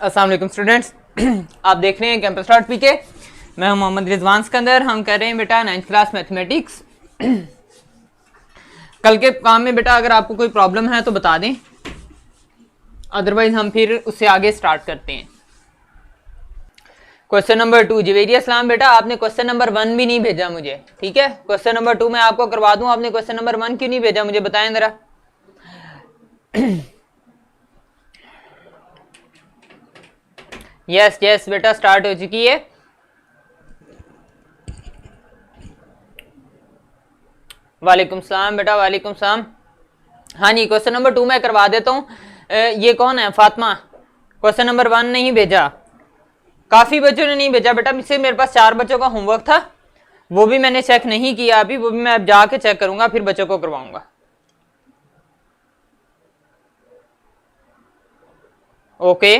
अस्सलाम वालेकुम स्टूडेंट्स, आप देख रहे हैं कैंपस डॉट पी के। मैं हूं मोहम्मद रिजवान सिकंदर। हम कर रहे हैं बेटा 9th क्लास मैथमेटिक्स। कल के काम में बेटा अगर आपको कोई प्रॉब्लम है तो बता दें, अदरवाइज हम फिर उससे आगे स्टार्ट करते हैं। क्वेश्चन नंबर 2 जवेरिया इस्लाम बेटा, आपने क्वेश्चन नंबर 1 भी नहीं भेजा मुझे, ठीक है। क्वेश्चन नंबर 2 मैं आपको करवा दूं, आपने क्वेश्चन नंबर 1 क्यों नहीं भेजा मुझे बताएं जरा। यस यस बेटा स्टार्ट हो चुकी है। वालेकुम सलाम बेटा, वालेकुम सलाम। हाँ जी, क्वेश्चन नंबर 2 मैं करवा देता हूँ। ये कौन है? फातिमा। क्वेश्चन नंबर 1 नहीं भेजा, काफी बच्चों ने नहीं भेजा बेटा। इससे मेरे पास 4 बच्चों का होमवर्क था, वो भी मैंने चेक नहीं किया अभी, वो भी मैं अब जाके चेक करूंगा, फिर बच्चों को करवाऊंगा। ओके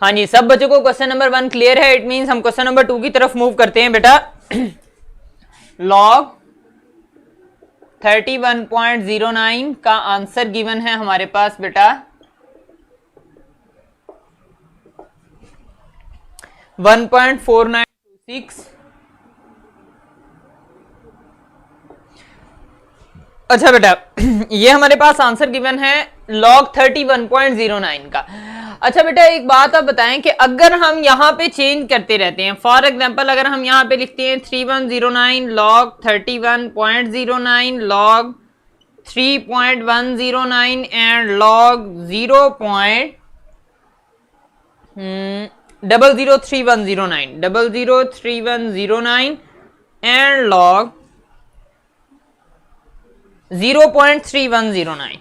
हाँ जी, सब बच्चों को क्वेश्चन नंबर 1 क्लियर है। इट मींस हम क्वेश्चन नंबर 2 की तरफ मूव करते हैं बेटा। लॉग 31.09 का आंसर गिवन है हमारे पास बेटा 1.4926। अच्छा बेटा, ये हमारे पास आंसर गिवन है लॉग 31.09 का। अच्छा बेटा, एक बात आप बताएं कि अगर हम यहाँ पे चेंज करते रहते हैं, फॉर एग्जांपल अगर हम यहाँ पे लिखते हैं 3109 log 31.09 log 3.109 and log 0.0031090 and log 0.3109।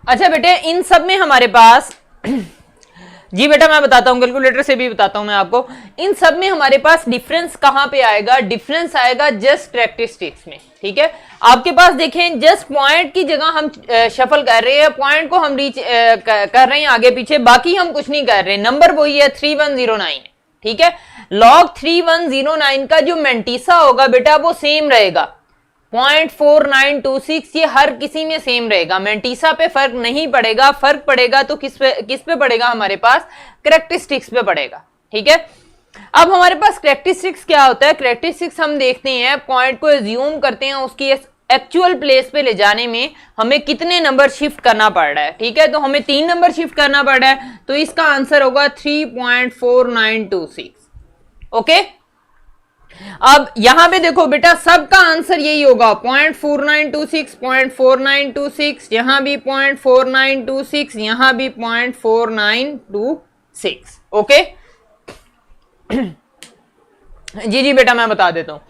अच्छा बेटे, इन सब में हमारे पास जी बेटा मैं बताता हूं, कैलकुलेटर से भी बताता हूं मैं आपको। इन सब में हमारे पास डिफरेंस कहां पे आएगा? डिफरेंस आएगा जस्ट कैरेक्टरिस्टिक्स में, ठीक है। आपके पास देखें, जस्ट पॉइंट की जगह हम शफल कर रहे हैं, पॉइंट को हम रीच कर रहे हैं आगे पीछे, बाकी हम कुछ नहीं कर रहे। नंबर वही है 3109 है, ठीक है। लॉग 3109 का जो मेंटीसा होगा बेटा वो सेम रहेगा 0.4926, ये हर किसी में सेम रहेगा। मेंटीसा पे फर्क नहीं पड़ेगा। फर्क पड़ेगा तो किस पे पड़ेगा? हमारे पास कैरेक्टरिस्टिक्स पे पड़ेगा, ठीक है। अब हमारे पास कैरेक्टरिस्टिक्स क्या होता है? कैरेक्टरिस्टिक्स हम देखते हैं, पॉइंट को एज्यूम करते हैं, उसकी एक्चुअल प्लेस पे ले जाने में हमें कितने नंबर शिफ्ट करना पड़ रहा है, ठीक है। तो हमें 3 नंबर शिफ्ट करना पड़ रहा है, तो इसका आंसर होगा 3.4926। ओके, अब यहां पे देखो बेटा, सबका आंसर यही होगा 0.4926, 0.4926, यहां भी 0.4926, यहां भी 0.4926। ओके जी जी बेटा मैं बता देता हूं,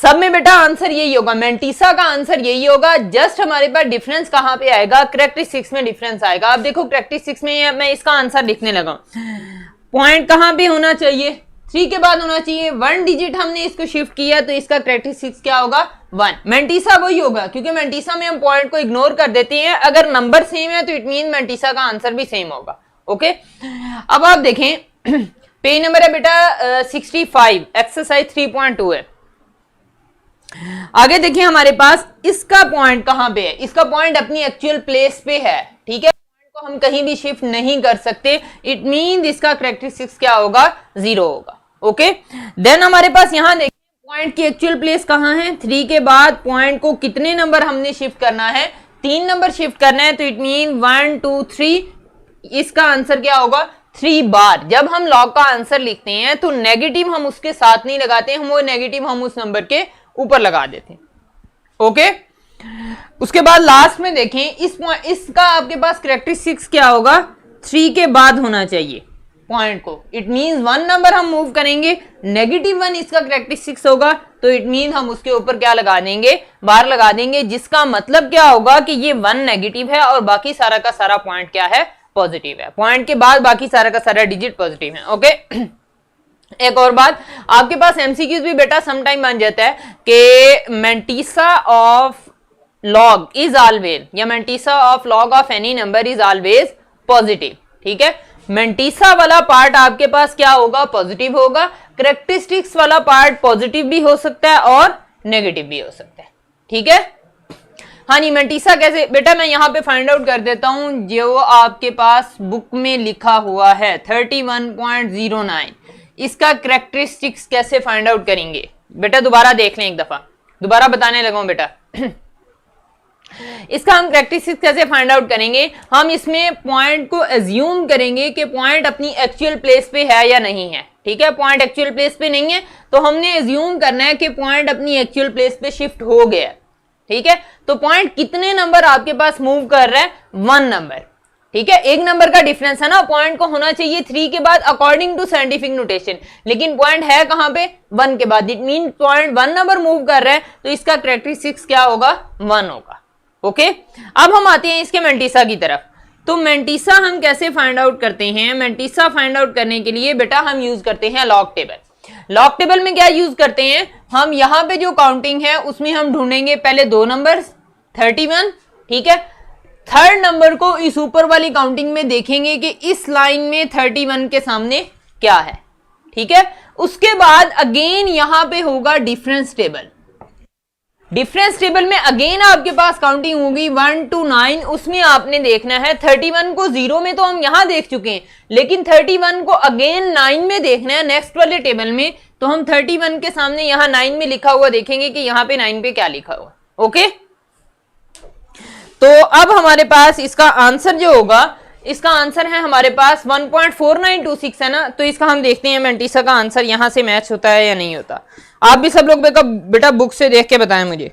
सब में बेटा आंसर यही होगा, मेंटीसा का आंसर यही होगा। जस्ट हमारे पास डिफरेंस कहां पे आएगा? कैरेक्टरिस्टिक्स में डिफरेंस आएगा। अब देखो कैरेक्टरिस्टिक्स में मैं इसका आंसर लिखने लगा, पॉइंट कहां पे होना चाहिए? 3 के बाद होना चाहिए। 1 डिजिट हमने इसको शिफ्ट किया तो इसका कैरेक्टरिस्टिक्स क्या होगा? 1। मेंटीसा वही होगा, क्योंकि मेंटीसा में हम पॉइंट को इग्नोर कर देते हैं। अगर नंबर सेम है तो इट मीन मेंटीसा का आंसर भी सेम होगा। ओके, अब आप देखें पेज नंबर है बेटा 65, एक्सरसाइज 3.2 है। आगे देखिए हमारे पास इसका पॉइंट कहां पे है? इसका पॉइंट अपनी एक्चुअल प्लेस पे है, ठीक है। को हम कहीं भी शिफ्ट नहीं कर सकते। इट मीन इसका कैरेक्टरिस्टिक्स क्या होगा? 0 होगा। ओके, देन हमारे पास यहां देखिए पॉइंट की एक्चुअल प्लेस कहां है? 3 के बाद पॉइंट को कितने नंबर हमने शिफ्ट करना है? 3 नंबर शिफ्ट करना है, तो इट मीन 1 2 3। इसका आंसर क्या होगा? 3 बार। जब हम लॉग का आंसर लिखते हैं तो नेगेटिव हम उसके साथ नहीं लगाते, हम वो नेगेटिव हम उस नंबर के ऊपर लगा देते हैं। ओके, उसके बाद लास्ट में देखें इसका आपके पास कैरेक्टरिस्टिक्स क्या होगा? 3 के बाद होना चाहिए पॉइंट को। इट मींस 1 नंबर हम मूव करेंगे, -1 इसका कैरेक्टरिस्टिक्स होगा, तो इट मीन हम उसके ऊपर क्या लगा देंगे? बार लगा देंगे, जिसका मतलब क्या होगा कि ये 1 नेगेटिव है और बाकी सारा का सारा पॉइंट क्या है? पॉजिटिव है। पॉइंट के बाद बाकी सारा का सारा डिजिट पॉजिटिव है। ओके, एक और बात, आपके पास एमसीक्यूज भी बेटा समटाइम बन जाता है कि mantissa of log is always, या mantissa of log of any number is always positive, ठीक है। मेंटीसा वाला पार्ट आपके पास क्या होगा? पॉजिटिव होगा। कैरेक्टरिस्टिक्स वाला पार्ट पॉजिटिव भी हो सकता है और नेगेटिव भी हो सकता है। ठीक है, हाँ जी। मेंटिसा कैसे बेटा, मैं यहाँ पे फाइंड आउट कर देता हूं, जो आपके पास बुक में लिखा हुआ है 31.09, इसका कैरेक्टरिस्टिक्स कैसे फाइंड आउट करेंगे बेटा, दोबारा देख लें एक दफा, दोबारा बताने लगा हूं बेटा। इसका हम कैरेक्टरिस्टिक्स कैसे फाइंड आउट करेंगे, हम इसमें पॉइंट को एज्यूम करेंगे कि पॉइंट अपनी एक्चुअल प्लेस पे है या नहीं है। ठीक है, पॉइंट एक्चुअल प्लेस पे नहीं है तो हमने एज्यूम करना है कि पॉइंट अपनी एक्चुअल प्लेस पे शिफ्ट हो गया। ठीक है, तो पॉइंट कितने नंबर आपके पास मूव कर रहा है, 1 नंबर। ठीक है, 1 नंबर का डिफरेंस है ना, पॉइंट को होना चाहिए 3 के बाद अकॉर्डिंग टू साइंटिफिक नोटेशन, लेकिन पॉइंट है कहां पे, 1 के बाद। It mean point 1 number move कर रहा है तो इसका कैरेक्टरिस्टिक्स क्या होगा, 1 होगा। ओके, अब हम आते हैं इसके मेंटिसा की तरफ। तो मेंटिसा हम कैसे फाइंड आउट करते हैं, मेंटिसा फाइंड आउट करने के लिए बेटा हम यूज करते हैं लॉग टेबल। लॉग टेबल में क्या यूज करते हैं हम, यहां पे जो काउंटिंग है उसमें हम ढूंढेंगे पहले 2 नंबर 31। ठीक है, थर्ड नंबर को इस ऊपर वाली काउंटिंग में देखेंगे कि इस लाइन में 31 के सामने क्या है। ठीक है, उसके बाद अगेन यहां पे होगा डिफरेंस टेबल। डिफरेंस टेबल में अगेन आपके पास काउंटिंग होगी 1 to 9, उसमें आपने देखना है 31 को 0 में तो हम यहां देख चुके हैं, लेकिन 31 को अगेन 9 में देखना है नेक्स्ट वाले टेबल में। तो हम 31 के सामने यहां 9 में लिखा हुआ देखेंगे कि यहां पे 9 पे क्या लिखा हुआ। ओके, तो अब हमारे पास इसका आंसर जो होगा, इसका आंसर है हमारे पास 1.4926 है ना, तो इसका हम देखते हैं मेंटिसा का आंसर यहां से मैच होता है या नहीं होता। आप भी सब लोग बेटा बुक से देख के बताएं मुझे।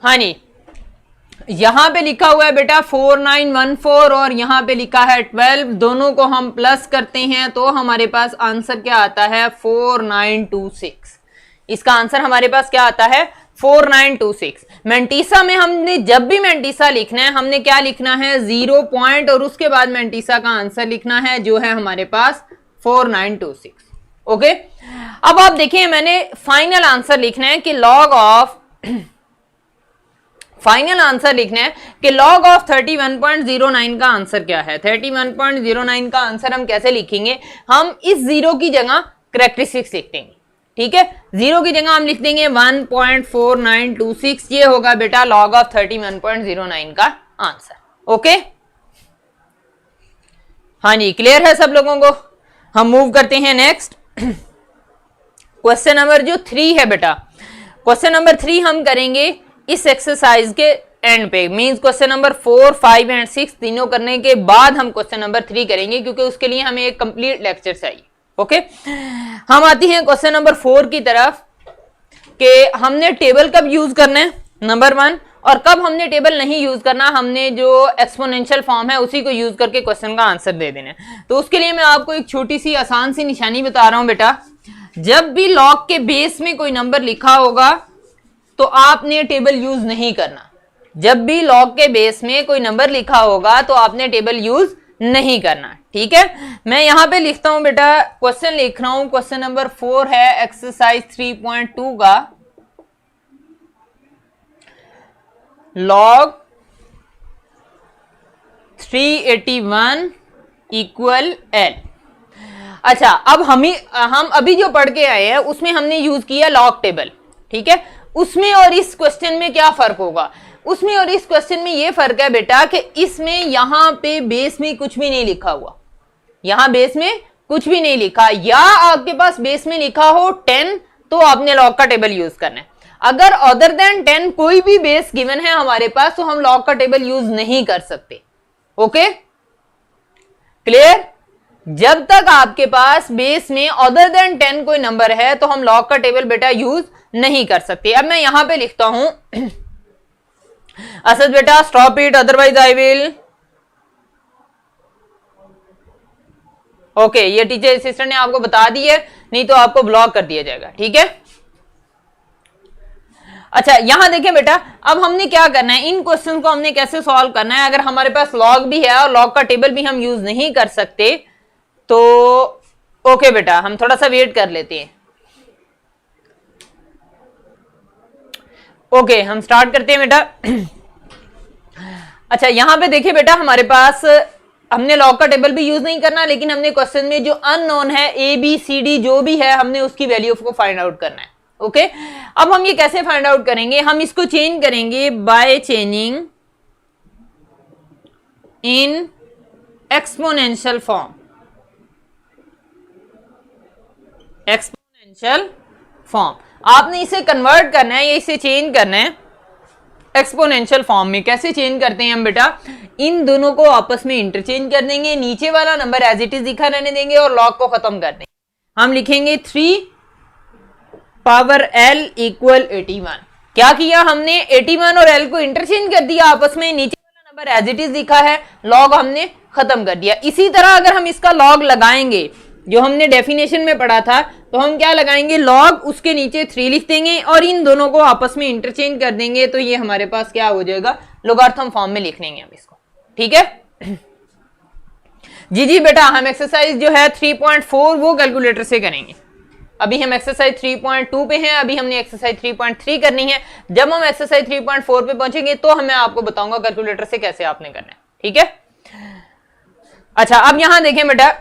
हाँ जी, यहां पे लिखा हुआ है बेटा 4914 और यहां पे लिखा है 12, दोनों को हम प्लस करते हैं तो हमारे पास आंसर क्या आता है, 4926। इसका आंसर हमारे पास क्या आता है, 4926। मेंटिसा में हमने जब भी मेंटिसा लिखना है हमने क्या लिखना है, 0 पॉइंट और उसके बाद मेंटिसा का आंसर लिखना है जो है हमारे पास 4926। ओके, अब आप देखिए मैंने फाइनल आंसर लिखना है कि लॉग ऑफ फाइनल आंसर लिखना है कि लॉग ऑफ 31.09 का आंसर क्या है। 31.09 का आंसर हम कैसे लिखेंगे, हम इस 0 की जगह कैरेक्टरिस्टिक्स लिख देंगे। ठीक है, 0 की जगह हम लिख देंगे 1.4926, ये होगा बेटा लॉग ऑफ 31.09 का आंसर। ओके, हाँ जी, क्लियर है सब लोगों को। हम मूव करते हैं नेक्स्ट क्वेश्चन नंबर जो 3 है बेटा। क्वेश्चन नंबर 3 हम करेंगे इस एक्सरसाइज के एंड पे, मींस क्वेश्चन नंबर 4, 5 एंड 6 तीनों करने के बाद हम क्वेश्चन नंबर 3 करेंगे, क्योंकि उसके लिए हमें एक कंप्लीट लेक्चर चाहिए। ओके, हम आती हैं क्वेश्चन नंबर 4 की तरफ कि हमने टेबल कब यूज करना है, नंबर 1, और कब हमने टेबल नहीं यूज करना, हमने जो एक्सपोनेंशियल फॉर्म है उसी को यूज करके क्वेश्चन का आंसर दे देना है। तो उसके लिए मैं आपको एक छोटी सी आसान सी निशानी बता रहा हूं बेटा। जब भी लॉग के बेस में कोई नंबर लिखा होगा तो आपने टेबल यूज नहीं करना। जब भी लॉग के बेस में कोई नंबर लिखा होगा तो आपने टेबल यूज नहीं करना। ठीक है, मैं यहां पे लिखता हूं बेटा, क्वेश्चन लिख रहा हूं, क्वेश्चन नंबर 4 है एक्सरसाइज 3.2 का, लॉग 381 इक्वल एल। अच्छा, अब हम अभी जो पढ़ के आए हैं उसमें हमने यूज किया लॉग टेबल। ठीक है, उसमें और इस क्वेश्चन में क्या फर्क होगा, उसमें और इस क्वेश्चन में ये फर्क है बेटा कि इसमें यहां पे बेस में कुछ भी नहीं लिखा हुआ, यहां बेस में कुछ भी नहीं लिखा, या आपके पास बेस में लिखा हो 10 तो आपने लॉग का टेबल यूज करना है। अगर अदर देन 10 कोई भी बेस गिवन है हमारे पास तो हम लॉग का टेबल यूज नहीं कर सकते। Okay, clear. जब तक आपके पास बेस में अदर देन 10 कोई नंबर है तो हम लॉग का टेबल बेटा यूज नहीं कर सकते। अब मैं यहां पे लिखता हूं असद बेटा stop it otherwise I will. Okay, ये टीचर असिस्टेंट ने आपको बता दी है, नहीं तो आपको ब्लॉक कर दिया जाएगा। ठीक है, अच्छा यहां देखें बेटा, अब हमने क्या करना है, इन क्वेश्चन को हमने कैसे सॉल्व करना है। अगर हमारे पास लॉग भी है और लॉग का टेबल भी हम यूज नहीं कर सकते तो ओके बेटा हम थोड़ा सा वेट कर लेते हैं। ओके, हम स्टार्ट करते हैं बेटा। अच्छा, यहां पे देखिए बेटा, हमारे पास हमने लॉग का टेबल भी यूज नहीं करना, लेकिन हमने क्वेश्चन में जो अननोन है ए बी सी डी जो भी है हमने उसकी वैल्यू को फाइंड आउट करना है। ओके अब हम ये कैसे फाइंड आउट करेंगे, हम इसको चेंज करेंगे by changing in exponential form. Exponential form आपने इसे कन्वर्ट करना है या इसे चेंज करना है एक्सपोनेंशियल फॉर्म में। कैसे चेंज करते हैं हम बेटा, इन दोनों को आपस में इंटरचेंज कर देंगे, नीचे वाला नंबर एज इट इज दिखा रहने देंगे और लॉग को खत्म कर देंगे। हम लिखेंगे 3 पावर l इक्वल 81। क्या किया हमने, 81 और l को इंटरचेंज कर दिया आपस में, नीचे वाला नंबर एज इट इज दिखा है, लॉग हमने खत्म कर दिया। इसी तरह अगर हम इसका लॉग लगाएंगे जो हमने डेफिनेशन में पढ़ा था, तो हम क्या लगाएंगे, लॉग उसके नीचे 3 लिख देंगे और इन दोनों को आपस में इंटरचेंज कर देंगे, तो ये हमारे पास क्या हो जाएगा, लोगारिथम फॉर्म में लिख लेंगे हम इसको। ठीक है जी बेटा, हम एक्सरसाइज जो है 3.4 वो कैलकुलेटर से करेंगे। अभी हम एक्सरसाइज 3.2 पे हैं, अभी हमने एक्सरसाइज 3.3 करनी है। जब हम एक्सरसाइज 3.4 पे पहुंचेंगे तो मैं आपको बताऊंगा कैलकुलेटर से कैसे आपने करना है। ठीक है, अच्छा अब यहां देखें बेटा,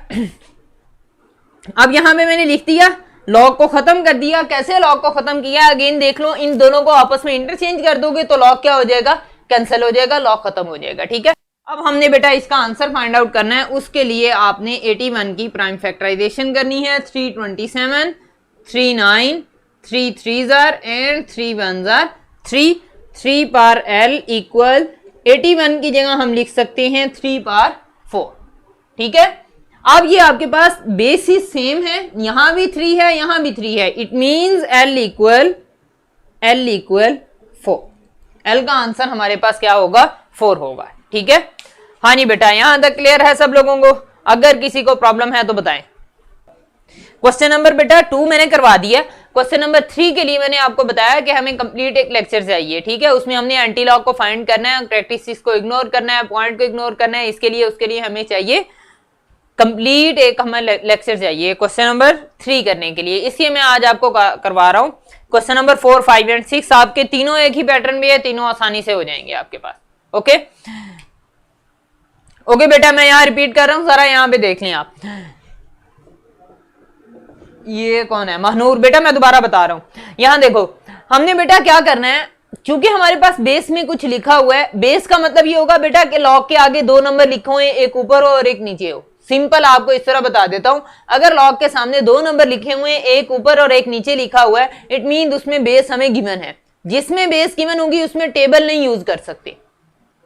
अब यहां पे मैंने लिख दिया, लॉग को खत्म कर दिया। कैसे लॉग को खत्म किया, अगेन देख लो, इन दोनों को आपस में इंटरचेंज कर दोगे तो लॉग क्या हो जाएगा, कैंसिल हो जाएगा, लॉग खत्म हो जाएगा। ठीक है, अब हमने बेटा इसका आंसर फाइंड आउट करना है। उसके लिए आपने 81 की प्राइम फैक्टराइजेशन करनी है। 327, 39, 3 3s and 3 1s 3, 3 power l equal 81 की जगह हम लिख सकते हैं 3 पावर 4। ठीक है, अब ये आपके पास बेसिस सेम है, यहां भी 3 है, यहां भी 3 है, it means l equal 4। l का आंसर हमारे पास क्या होगा, 4 होगा। ठीक है, हाँ नहीं बेटा, यहां तक क्लियर है सब लोगों को? अगर किसी को प्रॉब्लम है तो बताएं। क्वेश्चन नंबर बेटा 2 मैंने करवा दिया। क्वेश्चन नंबर 3 के लिए मैंने आपको बताया कि हमें कंप्लीट एक लेक्चर चाहिए। ठीक है, उसमें हमने एंटी लॉग को फाइंड करना है, कैरेक्टरिस्टिक्स को इग्नोर करना है, पॉइंट को इग्नोर करना है। इसके लिए हमें चाहिए कंप्लीट एक हमें लेक्चर चाहिए क्वेश्चन नंबर 3 करने के लिए। इसलिए मैं आज आपको करवा रहा हूं क्वेश्चन नंबर 4, 5 एंड 6। आपके तीनों एक ही पैटर्न में है, तीनों आसानी से हो जाएंगे आपके पास। ओके ओके बेटा, मैं यहां रिपीट कर रहा हूं, सारा यहां पे देख लें आप। ये कौन है, महनूर बेटा, मैं दोबारा बता रहा हूं। यहां देखो, हमने बेटा क्या करना है, क्योंकि हमारे पास बेस में कुछ लिखा हुआ है, बेस का मतलब ये होगा बेटा कि लॉग के आगे 2 नंबर लिखे हुए, एक ऊपर हो और एक नीचे हो। सिंपल आपको इस तरह बता देता हूं, अगर लॉग के सामने 2 नंबर लिखे हुए हैं, एक ऊपर और एक नीचे लिखा हुआ है, इट मीन उसमें बेस हमें गिवन है। जिसमें बेस गिवन होगी उसमें टेबल नहीं यूज कर सकते,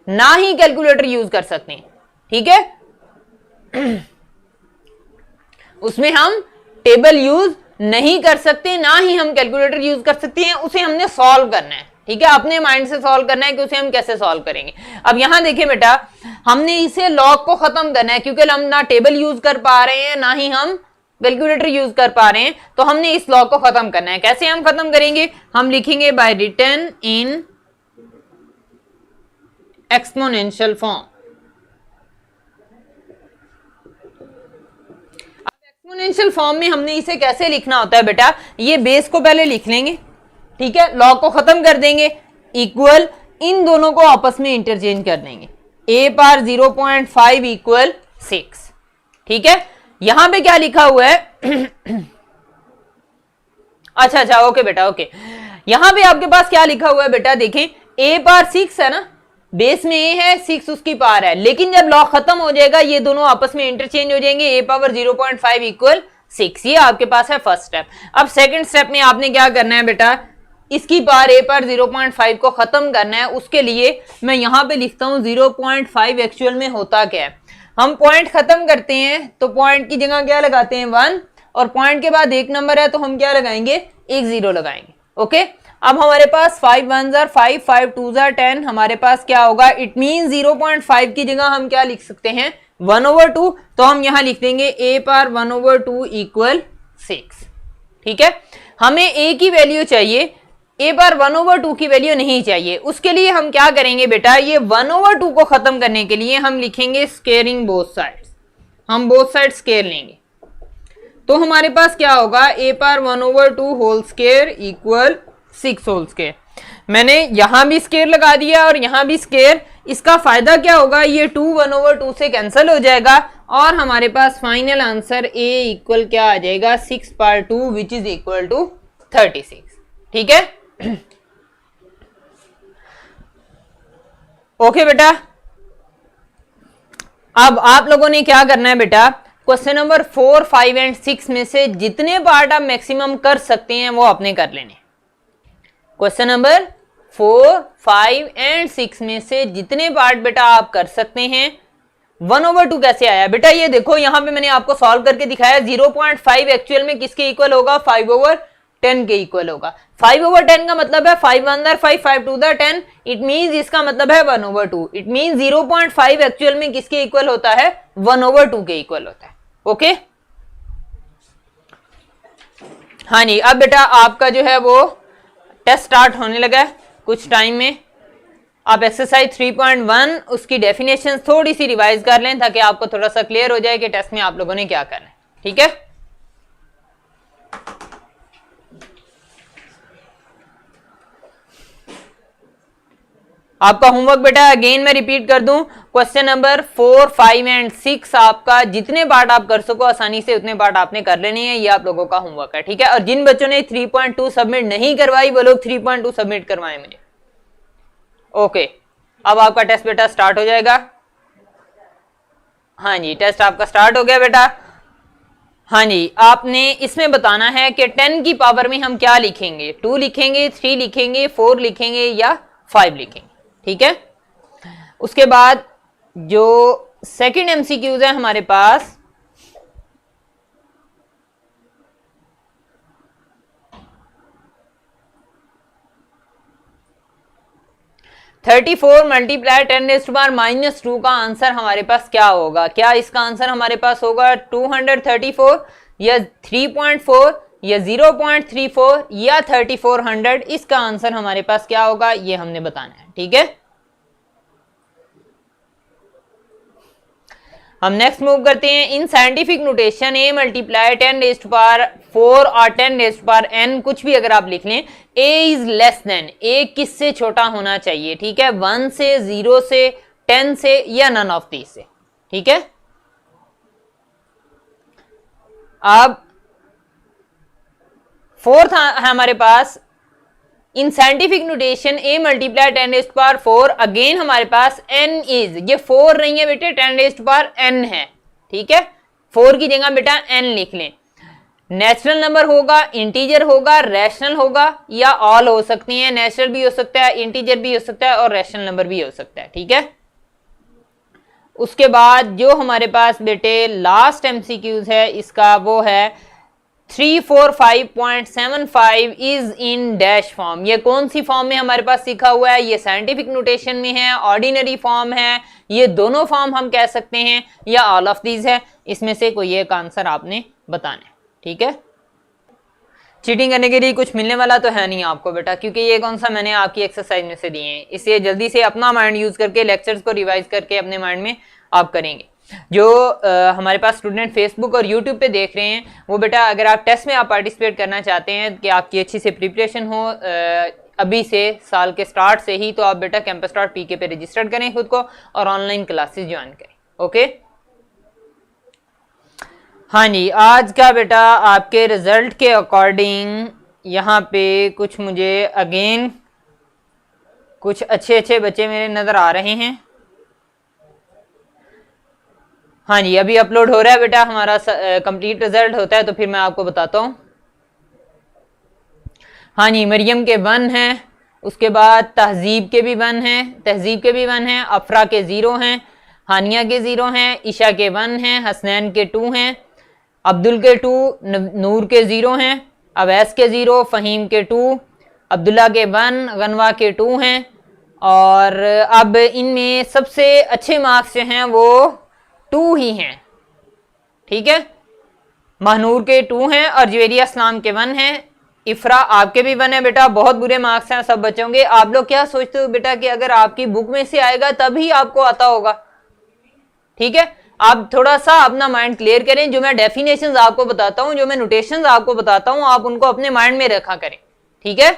ना ही कैलकुलेटर यूज कर सकते हैं। ठीक है उसमें हम टेबल यूज नहीं कर सकते, ना ही हम कैलकुलेटर यूज कर सकते हैं। उसे हमने सॉल्व करना है। ठीक है, अपने माइंड से सॉल्व करना है कि उसे हम कैसे सॉल्व करेंगे। अब यहां देखिए बेटा, हमने इसे लॉग को खत्म करना है, क्योंकि हम ना टेबल यूज कर पा रहे हैं, ना ही हम कैलकुलेटर यूज कर पा रहे हैं, तो हमने इस लॉग को खत्म करना है। कैसे हम खत्म करेंगे, हम लिखेंगे by written in exponential form. Exponential form में हमने इसे कैसे लिखना होता है बेटा, ये बेस को पहले लिख लेंगे। ठीक है, लॉग को खत्म कर देंगे, इक्वल इन दोनों को आपस में इंटरचेंज कर देंगे। a power 0.5 equal 6। ठीक है, यहां पे क्या लिखा हुआ है अच्छा ओके बेटा, ओके, यहां पे आपके पास क्या लिखा हुआ है बेटा, देखें a पावर 6 है ना, बेस में a है, 6 उसकी पावर है, लेकिन जब लॉग खत्म हो जाएगा ये दोनों आपस में इंटरचेंज हो जाएंगे। a पावर 0.5 इक्वल 6, ये आपके पास है फर्स्ट स्टेप। अब सेकंड स्टेप में आपने क्या करना है बेटा, इसकी पावर a पर 0.5 को खत्म करना है। उसके लिए मैं यहां पे लिखता हूं 0.5 एक्चुअल में होता क्या है। हम पॉइंट खत्म करते हैं तो पॉइंट की जगह क्या लगाते हैं, 1, और पॉइंट के बाद एक नंबर है तो हम क्या लगाएंगे, एक 0 लगाएंगे। ओके, अब हमारे पास 5 1s 5, 5 2s 10, हमारे पास क्या होगा, इट मीन 0.5 की जगह हम क्या लिख सकते हैं, 1/2। तो हम यहां लिख देंगे a पावर 1/2 इक्वल 6। ठीक है, हमें a की वैल्यू चाहिए, a बार 1/2 की वैल्यू नहीं चाहिए। उसके लिए हम क्या करेंगे बेटा, ये 1/2 को खत्म करने के लिए हम लिखेंगे स्केयरिंग बोथ साइड्स। हम बोथ साइड स्केयर लेंगे तो हमारे पास क्या होगा, a power 1/2 whole square equal 6 whole square. मैंने यहां भी स्केयर लगा दिया और यहां भी स्केयर, इसका फायदा क्या होगा, ये 2 1/2 से कैंसिल हो जाएगा और हमारे पास फाइनल आंसर a इक्वल क्या आ जाएगा 6/2 विच इज इक्वल टू 36। ठीक है, ओके बेटा। अब आप लोगों ने क्या करना है बेटा, क्वेश्चन नंबर 4, 5 एंड 6 में से जितने पार्ट आप मैक्सिमम कर सकते हैं वो आपने कर लेने। क्वेश्चन नंबर 4, 5 एंड 6 में से जितने पार्ट बेटा आप कर सकते हैं। 1/2 कैसे आया बेटा, ये देखो यहां पे मैंने आपको सॉल्व करके दिखाया। 0.5 एक्चुअल में किसके इक्वल होगा, 5/10 के इक्वल होगा। 5/10 का मतलब है 5 1 5 5 2 10, इट मींस इसका मतलब है 1/2। इट मींस 0.5 एक्चुअल में किसके इक्वल होता है, 1/2 के इक्वल होता है। ओके, हाँ जी। अब बेटा आपका जो है वो टेस्ट स्टार्ट होने लगा है कुछ टाइम में। आप एक्सरसाइज 3.1 उसकी डेफिनेशन थोड़ी सी रिवाइज कर लें ताकि आपको थोड़ा सा क्लियर हो जाए कि टेस्ट में आप लोगों ने क्या करना है। ठीक है, आपका होमवर्क बेटा अगेन मैं रिपीट कर दूं, क्वेश्चन नंबर 4, 5 एंड 6 आपका जितने पार्ट आप कर सको आसानी से उतने पार्ट आपने कर लेने हैं। ये आप लोगों का होमवर्क है। ठीक है, और जिन बच्चों ने 3.2 सबमिट नहीं करवाई वो लोग 3.2 सबमिट करवाएं मुझे। ओके, अब आपका टेस्ट बेटा स्टार्ट हो जाएगा। हाँ जी, टेस्ट आपका स्टार्ट हो गया बेटा। हाँ जी, आपने इसमें बताना है कि 10 की पावर में हम क्या लिखेंगे, 2 लिखेंगे, 3 लिखेंगे, 4 लिखेंगे या 5 लिखेंगे। ठीक है, उसके बाद जो सेकंड एमसीक्यूज है हमारे पास, (34 × 10⁻⁻2) का आंसर हमारे पास क्या होगा। क्या इसका आंसर हमारे पास होगा 234 या 3.4 या 0.34 या 3400? इसका आंसर हमारे पास क्या होगा ये हमने बताना है। ठीक है, हम नेक्स्ट मूव करते हैं। इन साइंटिफिक नोटेशन a × 10⁻4 और 10⁻n कुछ भी अगर आप लिख लें, a is less than, a किससे छोटा होना चाहिए। ठीक है, 1 से, 0 से, 10 से या नन ऑफ दीस से। ठीक है, अब फोर्थ है हमारे पास, in scientific notation a × 10⁻4 again हमारे पास n इज, ये 4 नहीं है बेटे, 10⁻n है। ठीक है, 4 की जगह बेटा n लिख लें। नेचुरल नंबर होगा, इंटीजर होगा, रैशनल होगा या ऑल हो सकती हैं। नेचुरल भी हो सकता है, इंटीजर भी हो सकता है और रैशनल नंबर भी हो सकता है। ठीक है, उसके बाद जो हमारे पास बेटे लास्ट एमसीक्यूज है इसका वो है 345.75 इज इन डैश फॉर्म। ये कौन सी फॉर्म में हमारे पास सीखा हुआ है, ये साइंटिफिक नोटेशन में है, ऑर्डिनरी फॉर्म है, ये दोनों फॉर्म हम कह सकते हैं या ऑल ऑफ दीज है। इसमें से कोई एक आंसर आपने बताना है। ठीक है, चीटिंग करने के लिए कुछ मिलने वाला तो है नहीं आपको बेटा, क्योंकि ये कौन सा मैंने आपकी एक्सरसाइज में से दिए हैं। इसलिए जल्दी से अपना माइंड यूज करके लेक्चर्स को रिवाइज करके अपने माइंड में आप करेंगे। जो हमारे पास स्टूडेंट फेसबुक और यूट्यूब पे देख रहे हैं वो बेटा अगर आप टेस्ट में आप पार्टिसिपेट करना चाहते हैं कि आपकी अच्छी से प्रिपरेशन हो अभी से साल के स्टार्ट से ही, तो आप बेटा campus.pk पे रजिस्टर करें खुद को और ऑनलाइन क्लासेस ज्वाइन करें। ओके, हाँ जी, आज का बेटा आपके रिजल्ट के अकॉर्डिंग यहाँ पे कुछ मुझे अगेन कुछ अच्छे बच्चे मेरे नजर आ रहे हैं। हाँ जी, अभी अपलोड हो रहा है बेटा, हमारा कंप्लीट रिजल्ट होता है तो फिर मैं आपको बताता हूँ। हाँ जी, मरियम के 1 हैं, उसके बाद तहजीब के भी 1 हैं, तहजीब के भी 1 हैं, अफरा के 0 हैं, हानिया के 0 हैं, ईशा के 1 हैं, हसनैन के 2 हैं, अब्दुल के 2, नूर के 0 हैं, अवैस के 0, फ़हीम के 2, अब्दुल्ला के 1, गनवा के 2 हैं। और अब इनमें सबसे अच्छे मार्क्स जो हैं वो 2 ही हैं। ठीक है, महनूर के 2 हैं और जवेरिया इस्लाम के 1 हैं। इफ्रा आपके भी 1 है बेटा। बहुत बुरे मार्क्स हैं सब बच्चों के। आप लोग क्या सोचते हो बेटा कि अगर आपकी बुक में से आएगा तभी आपको आता होगा। ठीक है, आप थोड़ा सा अपना माइंड क्लियर करें। जो मैं डेफिनेशंस आपको बताता हूं, जो मैं नोटेशंस आपको बताता हूं, आप उनको अपने माइंड में रखा करें। ठीक है,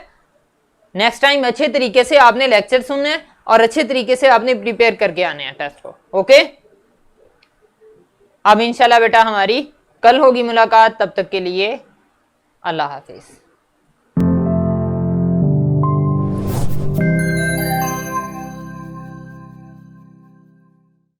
नेक्स्ट टाइम अच्छे तरीके से आपने लेक्चर सुनना है, और अच्छे तरीके से आपने प्रिपेयर करके आने हैं टेस्ट को। ओके, अब इंशाल्लाह बेटा हमारी कल होगी मुलाकात, तब तक के लिए अल्लाह हाफिज।